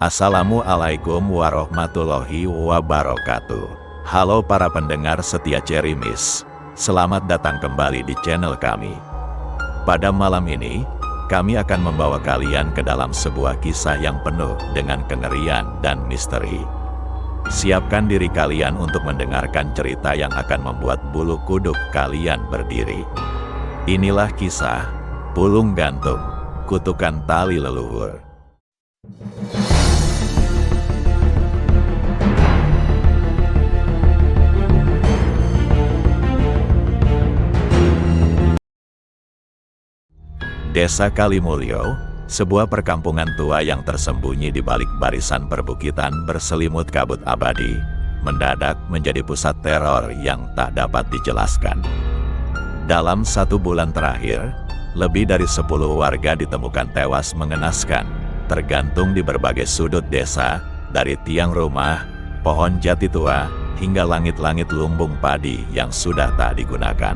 Assalamualaikum warahmatullahi wabarakatuh. Halo para pendengar setia Cerimis, selamat datang kembali di channel kami. Pada malam ini, kami akan membawa kalian ke dalam sebuah kisah yang penuh dengan kengerian dan misteri. Siapkan diri kalian untuk mendengarkan cerita yang akan membuat bulu kuduk kalian berdiri. Inilah kisah Pulung Gantung, Kutukan Tali Leluhur. Desa Kalimulyo, sebuah perkampungan tua yang tersembunyi di balik barisan perbukitan berselimut kabut abadi, mendadak menjadi pusat teror yang tak dapat dijelaskan. Dalam 1 bulan terakhir, lebih dari 10 warga ditemukan tewas mengenaskan, tergantung di berbagai sudut desa, dari tiang rumah, pohon jati tua, hingga langit-langit lumbung padi yang sudah tak digunakan.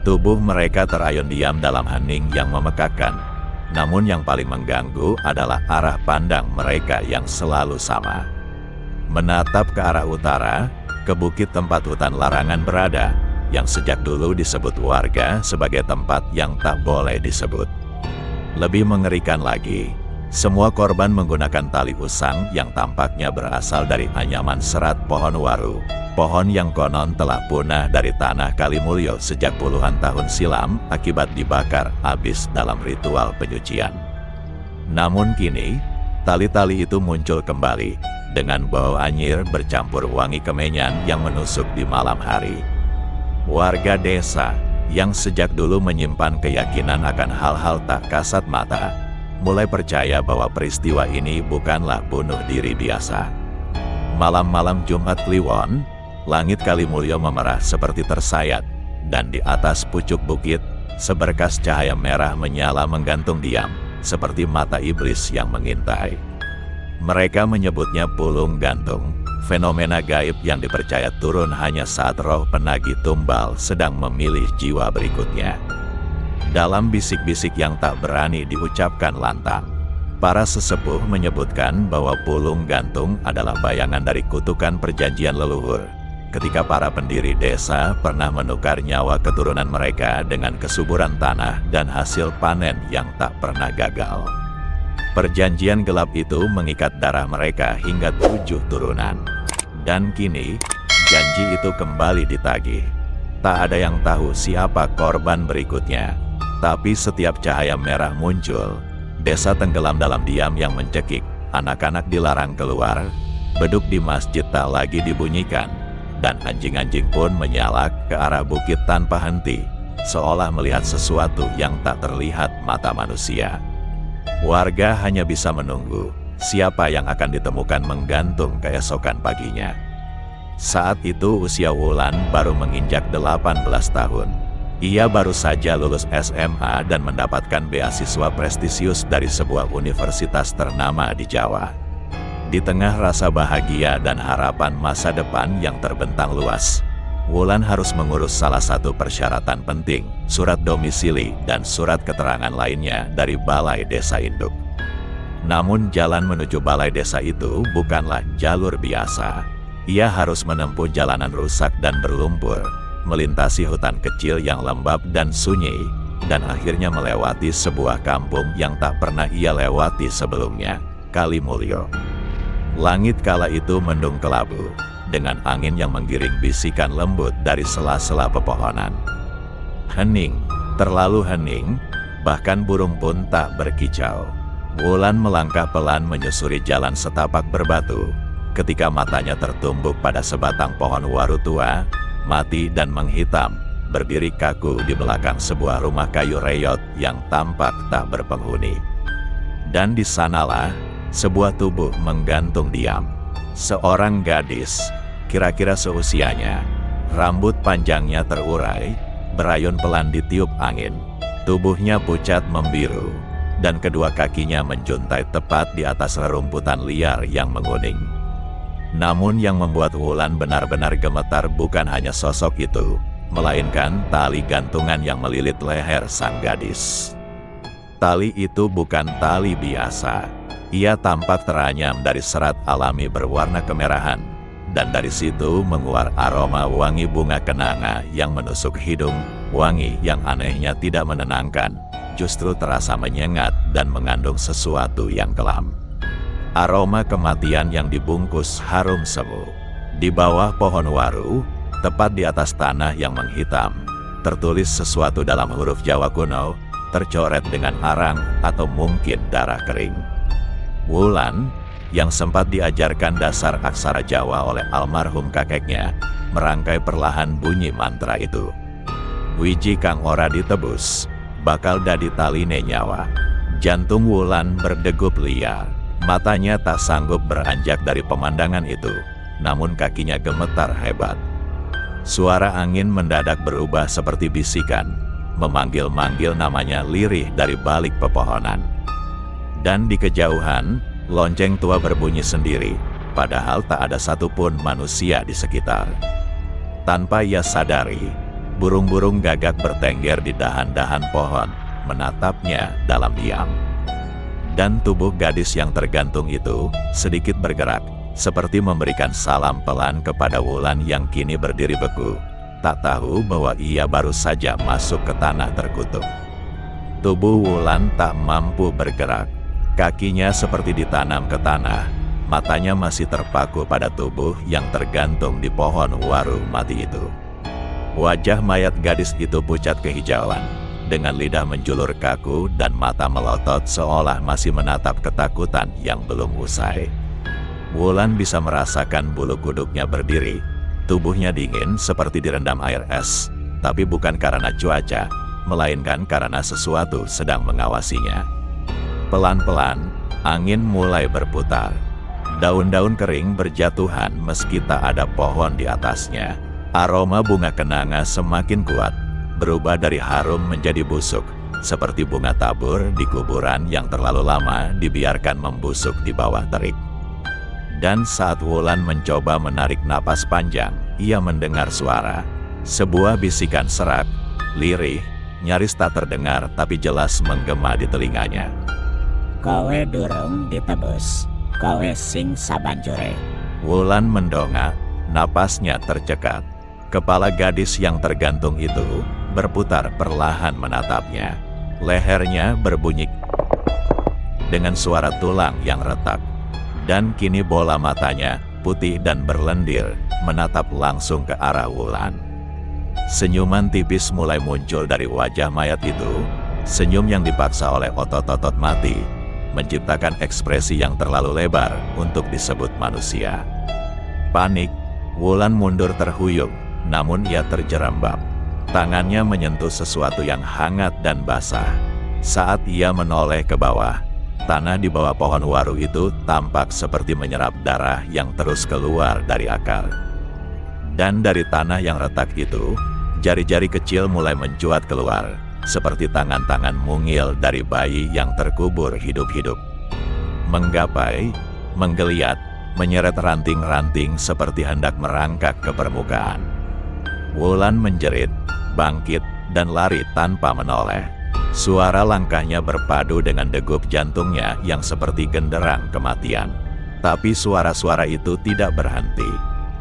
Tubuh mereka terayun diam dalam hening yang memekakkan, namun yang paling mengganggu adalah arah pandang mereka yang selalu sama. Menatap ke arah utara, ke bukit tempat hutan larangan berada, yang sejak dulu disebut warga sebagai tempat yang tak boleh disebut. Lebih mengerikan lagi, semua korban menggunakan tali usang yang tampaknya berasal dari anyaman serat pohon waru, pohon yang konon telah punah dari tanah Kalimulyo sejak puluhan tahun silam akibat dibakar habis dalam ritual penyucian. Namun kini, tali-tali itu muncul kembali, dengan bau anyir bercampur wangi kemenyan yang menusuk di malam hari. Warga desa, yang sejak dulu menyimpan keyakinan akan hal-hal tak kasat mata, mulai percaya bahwa peristiwa ini bukanlah bunuh diri biasa. Malam-malam Jumat Kliwon, langit Kalimulyo memerah seperti tersayat, dan di atas pucuk bukit, seberkas cahaya merah menyala menggantung diam, seperti mata iblis yang mengintai. Mereka menyebutnya pulung gantung, fenomena gaib yang dipercaya turun hanya saat roh penagih tumbal sedang memilih jiwa berikutnya. Dalam bisik-bisik yang tak berani diucapkan lantang, para sesepuh menyebutkan bahwa pulung gantung adalah bayangan dari kutukan perjanjian leluhur, ketika para pendiri desa pernah menukar nyawa keturunan mereka dengan kesuburan tanah dan hasil panen yang tak pernah gagal. Perjanjian gelap itu mengikat darah mereka hingga 7 turunan. Dan kini, janji itu kembali ditagih. Tak ada yang tahu siapa korban berikutnya. Tapi setiap cahaya merah muncul, desa tenggelam dalam diam yang mencekik, anak-anak dilarang keluar, beduk di masjid tak lagi dibunyikan, dan anjing-anjing pun menyalak ke arah bukit tanpa henti, seolah melihat sesuatu yang tak terlihat mata manusia. Warga hanya bisa menunggu siapa yang akan ditemukan menggantung keesokan paginya. Saat itu usia Wulan baru menginjak 18 tahun. Ia baru saja lulus SMA dan mendapatkan beasiswa prestisius dari sebuah universitas ternama di Jawa. Di tengah rasa bahagia dan harapan masa depan yang terbentang luas, Wulan harus mengurus salah satu persyaratan penting, surat domisili dan surat keterangan lainnya dari balai desa induk. Namun jalan menuju balai desa itu bukanlah jalur biasa. Ia harus menempuh jalanan rusak dan berlumpur, melintasi hutan kecil yang lembab dan sunyi, dan akhirnya melewati sebuah kampung yang tak pernah ia lewati sebelumnya, Kalimulyo. Langit kala itu mendung kelabu, dengan angin yang menggiring bisikan lembut dari sela-sela pepohonan. Hening, terlalu hening, bahkan burung pun tak berkicau. Wulan melangkah pelan menyusuri jalan setapak berbatu, ketika matanya tertumbuk pada sebatang pohon waru tua, mati dan menghitam, berdiri kaku di belakang sebuah rumah kayu reyot yang tampak tak berpenghuni. Dan di sanalah, sebuah tubuh menggantung diam. Seorang gadis, kira-kira seusianya, rambut panjangnya terurai, berayun pelan ditiup angin, tubuhnya pucat membiru, dan kedua kakinya menjuntai tepat di atas rerumputan liar yang menguning. Namun yang membuat Wulan benar-benar gemetar bukan hanya sosok itu, melainkan tali gantungan yang melilit leher sang gadis. Tali itu bukan tali biasa. Ia tampak teranyam dari serat alami berwarna kemerahan, dan dari situ menguar aroma wangi bunga kenanga yang menusuk hidung, wangi yang anehnya tidak menenangkan, justru terasa menyengat dan mengandung sesuatu yang kelam. Aroma kematian yang dibungkus harum semu. Di bawah pohon waru, tepat di atas tanah yang menghitam, tertulis sesuatu dalam huruf Jawa kuno, tercoret dengan arang atau mungkin darah kering. Wulan, yang sempat diajarkan dasar aksara Jawa oleh almarhum kakeknya, merangkai perlahan bunyi mantra itu. Wiji kang ora ditebus, bakal dadi taline nyawa. Jantung Wulan berdegup liar. Matanya tak sanggup beranjak dari pemandangan itu, namun kakinya gemetar hebat. Suara angin mendadak berubah seperti bisikan, memanggil-manggil namanya lirih dari balik pepohonan. Dan di kejauhan, lonceng tua berbunyi sendiri, padahal tak ada satupun manusia di sekitar. Tanpa ia sadari, burung-burung gagak bertengger di dahan-dahan pohon, menatapnya dalam diam. Dan tubuh gadis yang tergantung itu sedikit bergerak, seperti memberikan salam pelan kepada Wulan yang kini berdiri beku, tak tahu bahwa ia baru saja masuk ke tanah terkutuk. Tubuh Wulan tak mampu bergerak. Kakinya seperti ditanam ke tanah, matanya masih terpaku pada tubuh yang tergantung di pohon waru mati itu. Wajah mayat gadis itu pucat kehijauan, dengan lidah menjulur kaku dan mata melotot seolah masih menatap ketakutan yang belum usai. Wulan bisa merasakan bulu kuduknya berdiri, tubuhnya dingin seperti direndam air es, tapi bukan karena cuaca, melainkan karena sesuatu sedang mengawasinya. Pelan-pelan, angin mulai berputar. Daun-daun kering berjatuhan meski tak ada pohon di atasnya. Aroma bunga kenanga semakin kuat, berubah dari harum menjadi busuk, seperti bunga tabur di kuburan yang terlalu lama dibiarkan membusuk di bawah terik. Dan saat Wulan mencoba menarik napas panjang, ia mendengar suara. Sebuah bisikan serak, lirih, nyaris tak terdengar tapi jelas menggema di telinganya. Kowe durung ditebus, kowe sing sabanjure. Wulan mendongak, napasnya tercekat. Kepala gadis yang tergantung itu berputar perlahan menatapnya. Lehernya berbunyi dengan suara tulang yang retak. Dan kini bola matanya, putih dan berlendir, menatap langsung ke arah Wulan. Senyuman tipis mulai muncul dari wajah mayat itu, senyum yang dipaksa oleh otot-otot mati, menciptakan ekspresi yang terlalu lebar untuk disebut manusia. Panik, Wulan mundur terhuyung, namun ia terjerembab. Tangannya menyentuh sesuatu yang hangat dan basah. Saat ia menoleh ke bawah, tanah di bawah pohon waru itu tampak seperti menyerap darah yang terus keluar dari akar. Dan dari tanah yang retak itu, jari-jari kecil mulai mencuat keluar, seperti tangan-tangan mungil dari bayi yang terkubur hidup-hidup. Menggapai, menggeliat, menyeret ranting-ranting seperti hendak merangkak ke permukaan. Wulan menjerit, bangkit, dan lari tanpa menoleh. Suara langkahnya berpadu dengan degup jantungnya yang seperti genderang kematian. Tapi suara-suara itu tidak berhenti.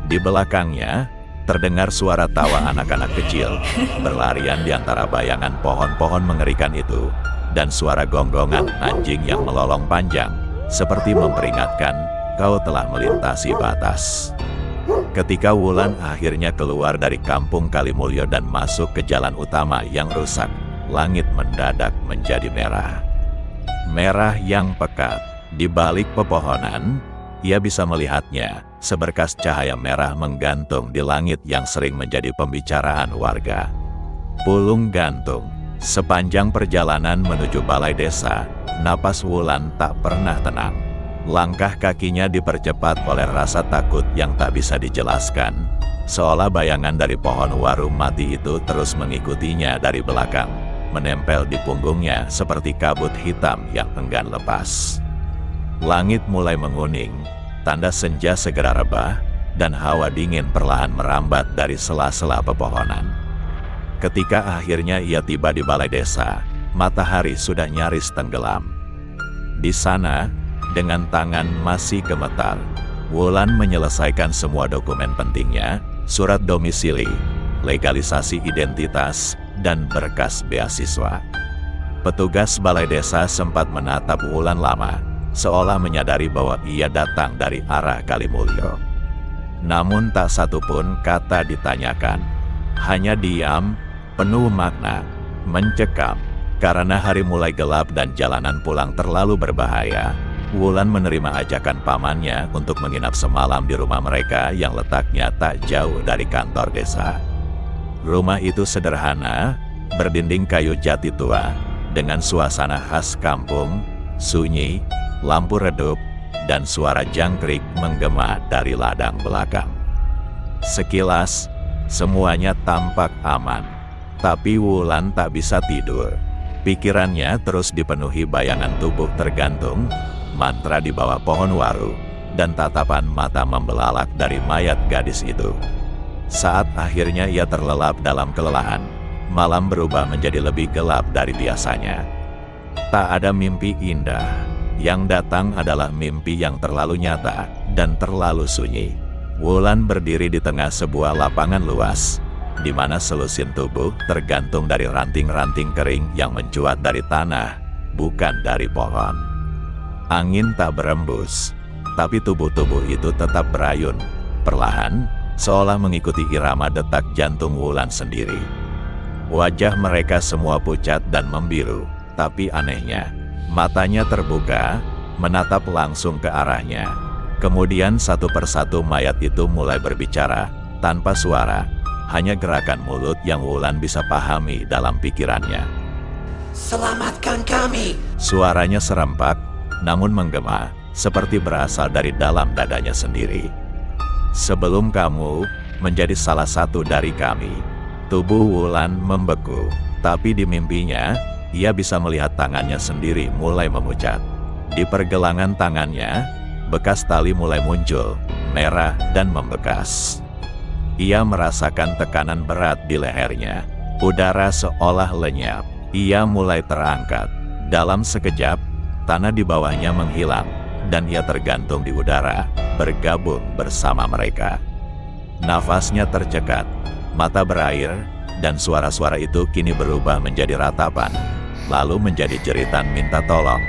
Di belakangnya, terdengar suara tawa anak-anak kecil, berlarian di antara bayangan pohon-pohon mengerikan itu, dan suara gonggongan anjing yang melolong panjang, seperti memperingatkan, kau telah melintasi batas. Ketika Wulan akhirnya keluar dari kampung Kalimulyo dan masuk ke jalan utama yang rusak, langit mendadak menjadi merah. Merah yang pekat, di balik pepohonan, ia bisa melihatnya. Seberkas cahaya merah menggantung di langit yang sering menjadi pembicaraan warga. Pulung gantung. Sepanjang perjalanan menuju balai desa, napas Wulan tak pernah tenang. Langkah kakinya dipercepat oleh rasa takut yang tak bisa dijelaskan. Seolah bayangan dari pohon waru mati itu terus mengikutinya dari belakang, menempel di punggungnya seperti kabut hitam yang enggan lepas. Langit mulai menguning. Tanda senja segera rebah, dan hawa dingin perlahan merambat dari sela-sela pepohonan. Ketika akhirnya ia tiba di balai desa, matahari sudah nyaris tenggelam. Di sana, Dengan tangan masih gemetar, Wulan menyelesaikan semua dokumen pentingnya, surat domisili, legalisasi identitas, dan berkas beasiswa. Petugas balai desa sempat menatap Wulan lama, seolah menyadari bahwa ia datang dari arah Kalimulyo. Namun tak satu pun kata ditanyakan, hanya diam, penuh makna, mencekam. Karena hari mulai gelap dan jalanan pulang terlalu berbahaya, Wulan menerima ajakan pamannya untuk menginap semalam di rumah mereka yang letaknya tak jauh dari kantor desa. Rumah itu sederhana, berdinding kayu jati tua, dengan suasana khas kampung, sunyi, lampu redup, dan suara jangkrik menggema dari ladang belakang. Sekilas, semuanya tampak aman, tapi Wulan tak bisa tidur. Pikirannya terus dipenuhi bayangan tubuh tergantung, mantra di bawah pohon waru, dan tatapan mata membelalak dari mayat gadis itu. Saat akhirnya ia terlelap dalam kelelahan, malam berubah menjadi lebih gelap dari biasanya. Tak ada mimpi indah, yang datang adalah mimpi yang terlalu nyata dan terlalu sunyi. Wulan berdiri di tengah sebuah lapangan luas, di mana selusin tubuh tergantung dari ranting-ranting kering yang mencuat dari tanah, bukan dari pohon. Angin tak berembus, tapi tubuh-tubuh itu tetap berayun, perlahan, seolah mengikuti irama detak jantung Wulan sendiri. Wajah mereka semua pucat dan membiru, tapi anehnya, matanya terbuka, menatap langsung ke arahnya. Kemudian satu persatu mayat itu mulai berbicara, tanpa suara, hanya gerakan mulut yang Wulan bisa pahami dalam pikirannya. Selamatkan kami! Suaranya serempak, namun menggema, seperti berasal dari dalam dadanya sendiri. Sebelum kamu menjadi salah satu dari kami. Tubuh Wulan membeku, tapi di mimpinya, ia bisa melihat tangannya sendiri mulai memucat. Di pergelangan tangannya, bekas tali mulai muncul, merah dan membekas. Ia merasakan tekanan berat di lehernya. Udara seolah lenyap. Ia mulai terangkat. Dalam sekejap, tanah di bawahnya menghilang, dan ia tergantung di udara, bergabung bersama mereka. Nafasnya tercekat, mata berair, dan suara-suara itu kini berubah menjadi ratapan, lalu menjadi jeritan minta tolong,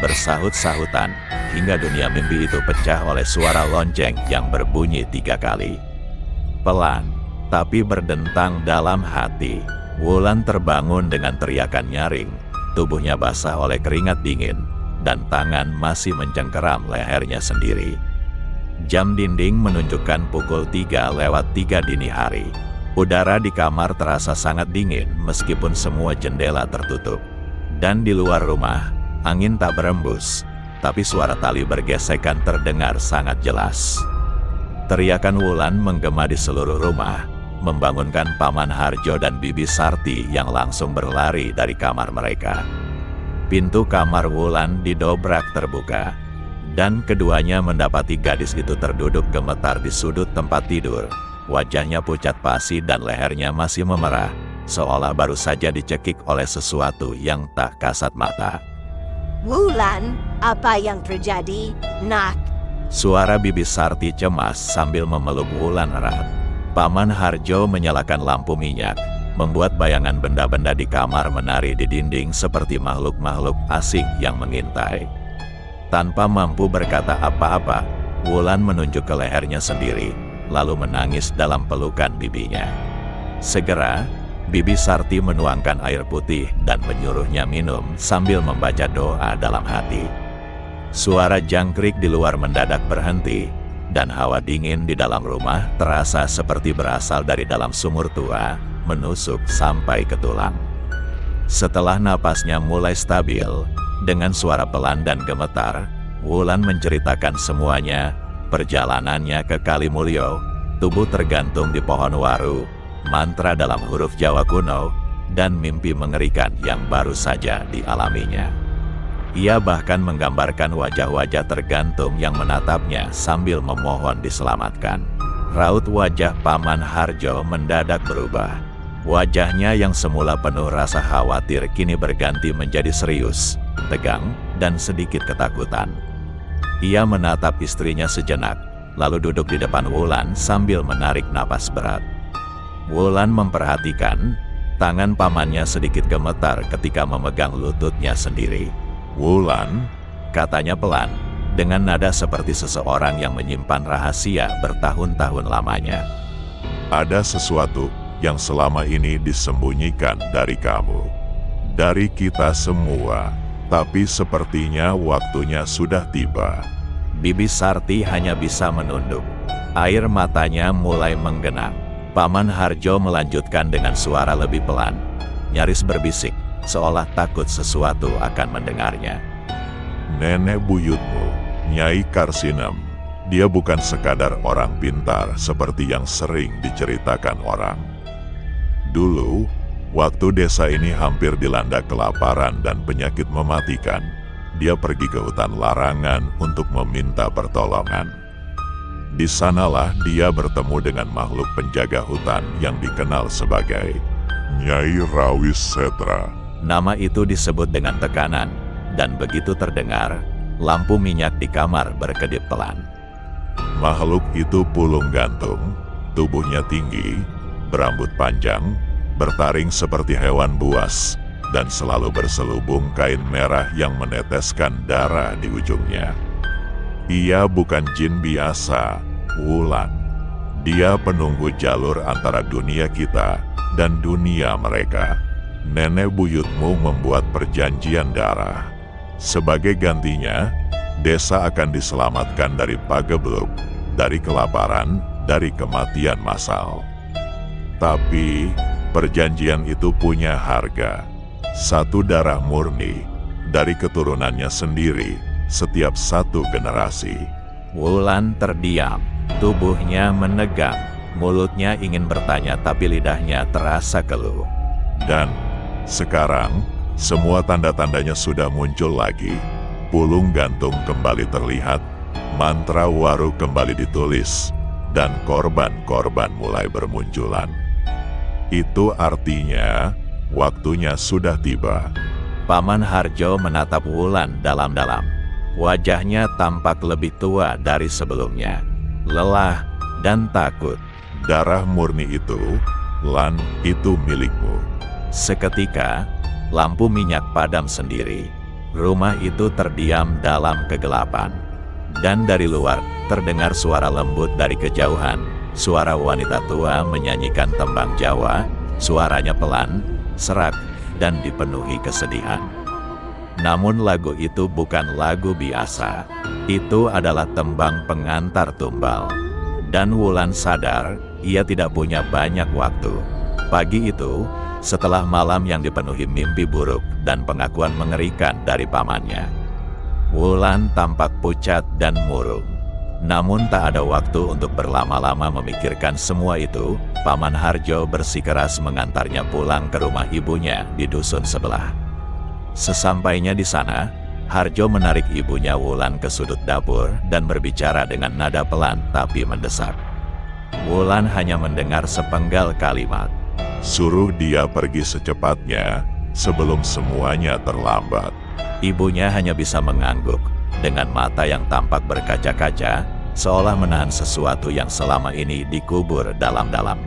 bersahut-sahutan, hingga dunia mimpi itu pecah oleh suara lonceng yang berbunyi 3 kali. Pelan, tapi berdentang dalam hati, Wulan terbangun dengan teriakan nyaring. Tubuhnya basah oleh keringat dingin, dan tangan masih mencengkeram lehernya sendiri. Jam dinding menunjukkan pukul 3:03 dini hari. Udara di kamar terasa sangat dingin meskipun semua jendela tertutup. Dan di luar rumah, angin tak berembus, tapi suara tali bergesekan terdengar sangat jelas. Teriakan Wulan menggema di seluruh rumah, membangunkan Paman Harjo dan Bibi Sarti yang langsung berlari dari kamar mereka. Pintu kamar Wulan didobrak terbuka, dan keduanya mendapati gadis itu terduduk gemetar di sudut tempat tidur. Wajahnya pucat pasi dan lehernya masih memerah, seolah baru saja dicekik oleh sesuatu yang tak kasat mata. Wulan, apa yang terjadi, Nak? Suara Bibi Sarti cemas sambil memeluk Wulan erat. Paman Harjo menyalakan lampu minyak, membuat bayangan benda-benda di kamar menari di dinding seperti makhluk-makhluk asing yang mengintai. Tanpa mampu berkata apa-apa, Wulan menunjuk ke lehernya sendiri, lalu menangis dalam pelukan bibinya. Segera, Bibi Sarti menuangkan air putih dan menyuruhnya minum sambil membaca doa dalam hati. Suara jangkrik di luar mendadak berhenti, dan hawa dingin di dalam rumah terasa seperti berasal dari dalam sumur tua, menusuk sampai ke tulang. Setelah napasnya mulai stabil, dengan suara pelan dan gemetar, Wulan menceritakan semuanya, perjalanannya ke Kalimulyo, tubuh tergantung di pohon waru, mantra dalam huruf Jawa kuno, dan mimpi mengerikan yang baru saja dialaminya. Ia bahkan menggambarkan wajah-wajah tergantung yang menatapnya sambil memohon diselamatkan. Raut wajah Paman Harjo mendadak berubah. Wajahnya yang semula penuh rasa khawatir kini berganti menjadi serius, tegang, dan sedikit ketakutan. Ia menatap istrinya sejenak, lalu duduk di depan Wulan sambil menarik napas berat. Wulan memperhatikan, tangan pamannya sedikit gemetar ketika memegang lututnya sendiri. "Wulan," katanya pelan, dengan nada seperti seseorang yang menyimpan rahasia bertahun-tahun lamanya. "Ada sesuatu yang selama ini disembunyikan dari kamu, dari kita semua, tapi sepertinya waktunya sudah tiba." Bibi Sarti hanya bisa menunduk. Air matanya mulai menggenang. Paman Harjo melanjutkan dengan suara lebih pelan, nyaris berbisik, seolah takut sesuatu akan mendengarnya. "Nenek buyutmu, Nyai Karsinem, dia bukan sekadar orang pintar seperti yang sering diceritakan orang. Dulu, waktu desa ini hampir dilanda kelaparan dan penyakit mematikan, dia pergi ke hutan larangan untuk meminta pertolongan. Di sanalah dia bertemu dengan makhluk penjaga hutan yang dikenal sebagai Nyai Rawis Setra." Nama itu disebut dengan tekanan, dan begitu terdengar, lampu minyak di kamar berkedip pelan. Makhluk itu pulung gantung, tubuhnya tinggi, berambut panjang, bertaring seperti hewan buas, dan selalu berselubung kain merah yang meneteskan darah di ujungnya. Ia bukan jin biasa, Wulan. Dia penunggu jalur antara dunia kita dan dunia mereka. Nenek buyutmu membuat perjanjian darah. Sebagai gantinya, desa akan diselamatkan dari pagebluk, dari kelaparan, dari kematian massal. Tapi, perjanjian itu punya harga. Satu darah murni, dari keturunannya sendiri, setiap satu generasi. Wulan terdiam, tubuhnya menegang, mulutnya ingin bertanya tapi lidahnya terasa keluh. Dan sekarang, semua tanda-tandanya sudah muncul lagi. Pulung gantung kembali terlihat, mantra waru kembali ditulis, dan korban-korban mulai bermunculan. Itu artinya, waktunya sudah tiba. Paman Harjo menatap Wulan dalam-dalam. Wajahnya tampak lebih tua dari sebelumnya. Lelah dan takut. Darah murni itu, Lan, itu milikmu. Seketika, lampu minyak padam sendiri. Rumah itu terdiam dalam kegelapan. Dan dari luar, terdengar suara lembut dari kejauhan. Suara wanita tua menyanyikan tembang Jawa. Suaranya pelan, serak, dan dipenuhi kesedihan. Namun lagu itu bukan lagu biasa. Itu adalah tembang pengantar tumbal. Dan Wulan sadar, ia tidak punya banyak waktu. Pagi itu, setelah malam yang dipenuhi mimpi buruk dan pengakuan mengerikan dari pamannya, Wulan tampak pucat dan murung. Namun tak ada waktu untuk berlama-lama memikirkan semua itu. Paman Harjo bersikeras mengantarnya pulang ke rumah ibunya di dusun sebelah. Sesampainya di sana, Harjo menarik ibunya Wulan ke sudut dapur dan berbicara dengan nada pelan tapi mendesak. Wulan hanya mendengar sepenggal kalimat. "Suruh dia pergi secepatnya sebelum semuanya terlambat." Ibunya hanya bisa mengangguk dengan mata yang tampak berkaca-kaca, seolah menahan sesuatu yang selama ini dikubur dalam-dalam.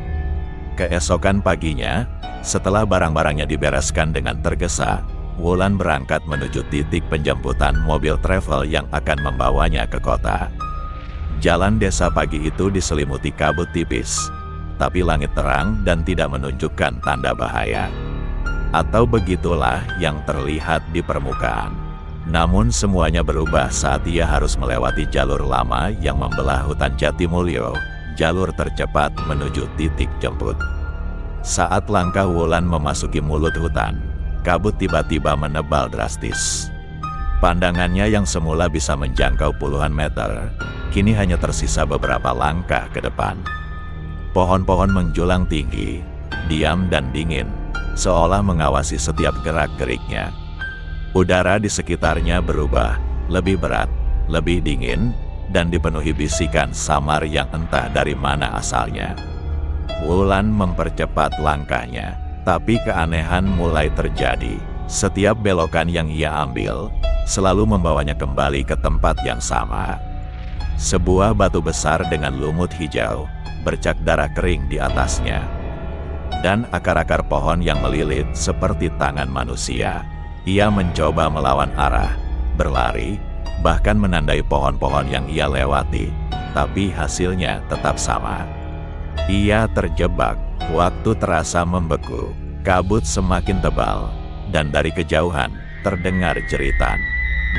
Keesokan paginya, setelah barang-barangnya dibereskan dengan tergesa, Wulan berangkat menuju titik penjemputan mobil travel yang akan membawanya ke kota. Jalan desa pagi itu diselimuti kabut tipis, tapi langit terang dan tidak menunjukkan tanda bahaya. Atau begitulah yang terlihat di permukaan. Namun semuanya berubah saat ia harus melewati jalur lama yang membelah hutan Jatimulyo, jalur tercepat menuju titik jemput. Saat langkah Wulan memasuki mulut hutan, kabut tiba-tiba menebal drastis. Pandangannya yang semula bisa menjangkau puluhan meter, kini hanya tersisa beberapa langkah ke depan. Pohon-pohon menjulang tinggi, diam dan dingin, seolah mengawasi setiap gerak-geriknya. Udara di sekitarnya berubah, lebih berat, lebih dingin, dan dipenuhi bisikan samar yang entah dari mana asalnya. Wulan mempercepat langkahnya, tapi keanehan mulai terjadi. Setiap belokan yang ia ambil, selalu membawanya kembali ke tempat yang sama. Sebuah batu besar dengan lumut hijau, bercak darah kering di atasnya. Dan akar-akar pohon yang melilit seperti tangan manusia. Ia mencoba melawan arah, berlari, bahkan menandai pohon-pohon yang ia lewati, tapi hasilnya tetap sama. Ia terjebak, waktu terasa membeku, kabut semakin tebal, dan dari kejauhan terdengar jeritan.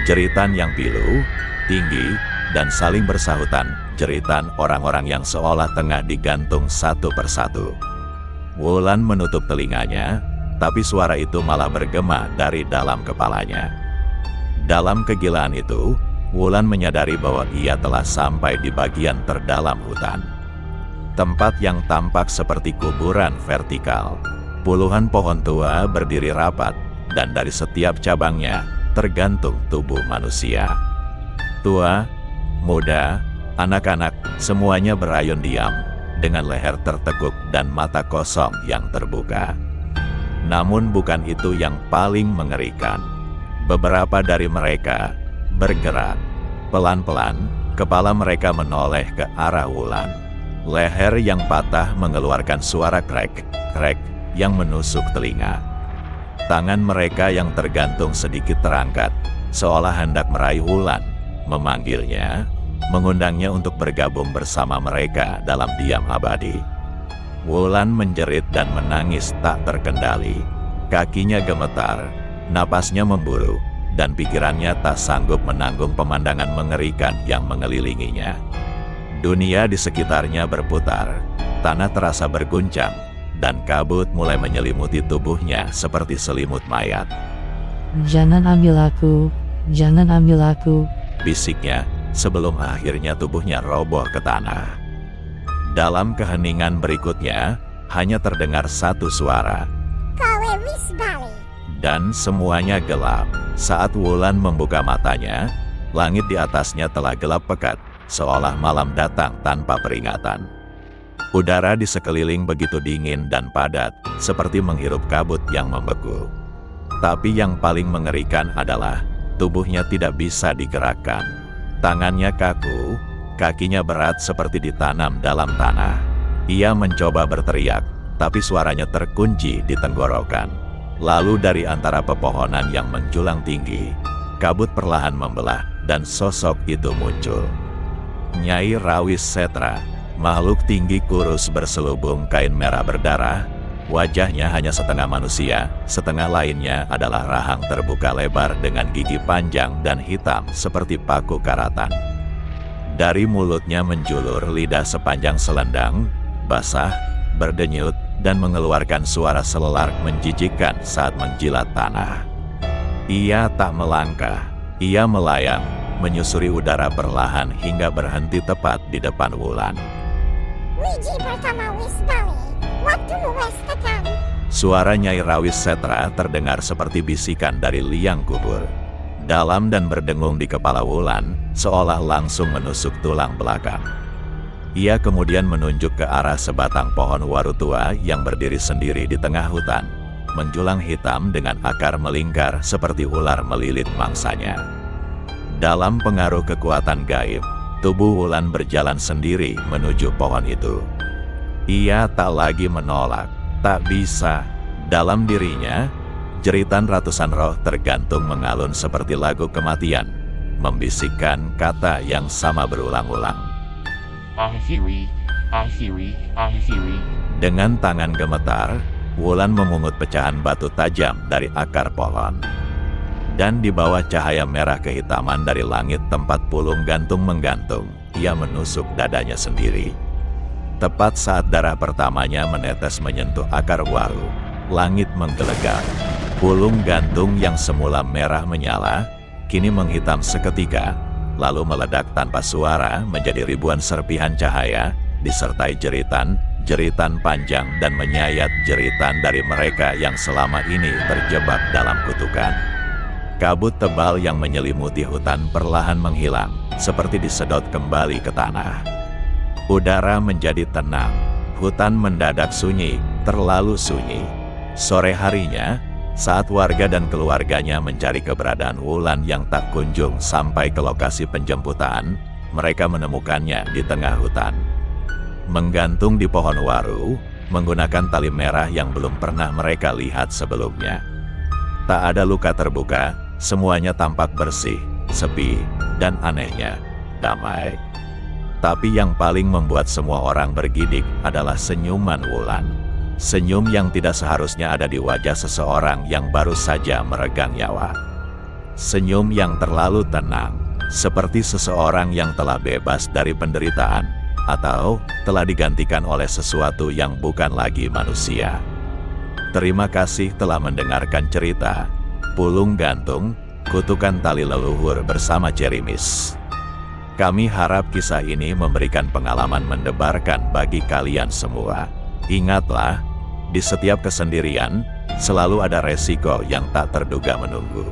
Jeritan yang pilu, tinggi, dan saling bersahutan, jeritan orang-orang yang seolah tengah digantung satu persatu. Wulan menutup telinganya, tapi suara itu malah bergema dari dalam kepalanya. Dalam kegilaan itu, Wulan menyadari bahwa ia telah sampai di bagian terdalam hutan. Tempat yang tampak seperti kuburan vertikal. Puluhan pohon tua berdiri rapat, dan dari setiap cabangnya tergantung tubuh manusia. Tua, muda, anak-anak, semuanya berayun diam, dengan leher tertekuk dan mata kosong yang terbuka. Namun bukan itu yang paling mengerikan. Beberapa dari mereka bergerak. Pelan-pelan, kepala mereka menoleh ke arah Wulan. Leher yang patah mengeluarkan suara krek, krek, yang menusuk telinga. Tangan mereka yang tergantung sedikit terangkat, seolah hendak meraih Wulan, memanggilnya, mengundangnya untuk bergabung bersama mereka dalam diam abadi. Wulan menjerit dan menangis tak terkendali. Kakinya gemetar, napasnya memburu, dan pikirannya tak sanggup menanggung pemandangan mengerikan yang mengelilinginya. Dunia di sekitarnya berputar, tanah terasa berguncang, dan kabut mulai menyelimuti tubuhnya seperti selimut mayat. Jangan ambil aku, jangan ambil aku. Bisiknya, sebelum akhirnya tubuhnya roboh ke tanah. Dalam keheningan berikutnya, hanya terdengar satu suara. Kowe wis bali. Dan semuanya gelap. Saat Wulan membuka matanya, langit di atasnya telah gelap pekat, seolah malam datang tanpa peringatan. Udara di sekeliling begitu dingin dan padat, seperti menghirup kabut yang membeku. Tapi yang paling mengerikan adalah, tubuhnya tidak bisa digerakkan. Tangannya kaku, kakinya berat seperti ditanam dalam tanah. Ia mencoba berteriak, tapi suaranya terkunci di tenggorokan. Lalu dari antara pepohonan yang menjulang tinggi, kabut perlahan membelah dan sosok itu muncul. Nyai Rawis Setra, makhluk tinggi kurus berselubung kain merah berdarah. Wajahnya hanya setengah manusia, setengah lainnya adalah rahang terbuka lebar dengan gigi panjang dan hitam seperti paku karatan. Dari mulutnya menjulur lidah sepanjang selendang, basah, berdenyut, dan mengeluarkan suara selelar menjijikkan saat menjilat tanah. Ia tak melangkah, ia melayang, menyusuri udara perlahan hingga berhenti tepat di depan Wulan. Wiji pertama wis bali. Waktu wis tekan. Suara Nyai Rawis Setra terdengar seperti bisikan dari liang kubur. Dalam dan berdengung di kepala Wulan, seolah langsung menusuk tulang belakang. Ia kemudian menunjuk ke arah sebatang pohon waru tua yang berdiri sendiri di tengah hutan, menjulang hitam dengan akar melingkar seperti ular melilit mangsanya. Dalam pengaruh kekuatan gaib, tubuh Wulan berjalan sendiri menuju pohon itu. Ia tak lagi menolak, tak bisa. Dalam dirinya, jeritan ratusan roh tergantung mengalun seperti lagu kematian, membisikkan kata yang sama berulang-ulang. Ahiri, ahiri, ahiri. Dengan tangan gemetar, Wulan memungut pecahan batu tajam dari akar pohon. Dan di bawah cahaya merah kehitaman dari langit tempat pulung gantung menggantung, ia menusuk dadanya sendiri. Tepat saat darah pertamanya menetes menyentuh akar waru, langit menggelegar. Pulung gantung yang semula merah menyala, kini menghitam seketika, lalu meledak tanpa suara menjadi ribuan serpihan cahaya, disertai jeritan, jeritan panjang dan menyayat jeritan dari mereka yang selama ini terjebak dalam kutukan. Kabut tebal yang menyelimuti hutan perlahan menghilang, seperti disedot kembali ke tanah. Udara menjadi tenang, hutan mendadak sunyi, terlalu sunyi. Sore harinya, Saat warga dan keluarganya mencari keberadaan Wulan yang tak kunjung sampai ke lokasi penjemputan, mereka menemukannya di tengah hutan. Menggantung di pohon waru, menggunakan tali merah yang belum pernah mereka lihat sebelumnya. Tak ada luka terbuka, semuanya tampak bersih, sepi, dan anehnya, damai. Tapi yang paling membuat semua orang bergidik adalah senyuman Wulan. Senyum yang tidak seharusnya ada di wajah seseorang yang baru saja meregang nyawa. Senyum yang terlalu tenang, seperti seseorang yang telah bebas dari penderitaan, atau telah digantikan oleh sesuatu yang bukan lagi manusia. Terima kasih telah mendengarkan cerita Pulung Gantung, Kutukan Tali Leluhur bersama Cerimis. Kami harap kisah ini memberikan pengalaman mendebarkan bagi kalian semua. Ingatlah, di setiap kesendirian, selalu ada resiko yang tak terduga menunggu.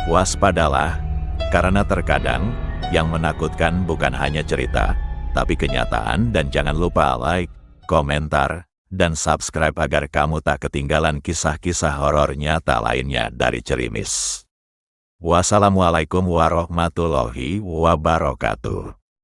Waspadalah, karena terkadang, yang menakutkan bukan hanya cerita, tapi kenyataan. Dan jangan lupa like, komentar, dan subscribe agar kamu tak ketinggalan kisah-kisah horor nyata lainnya dari Cerimis. Wassalamualaikum warahmatullahi wabarakatuh.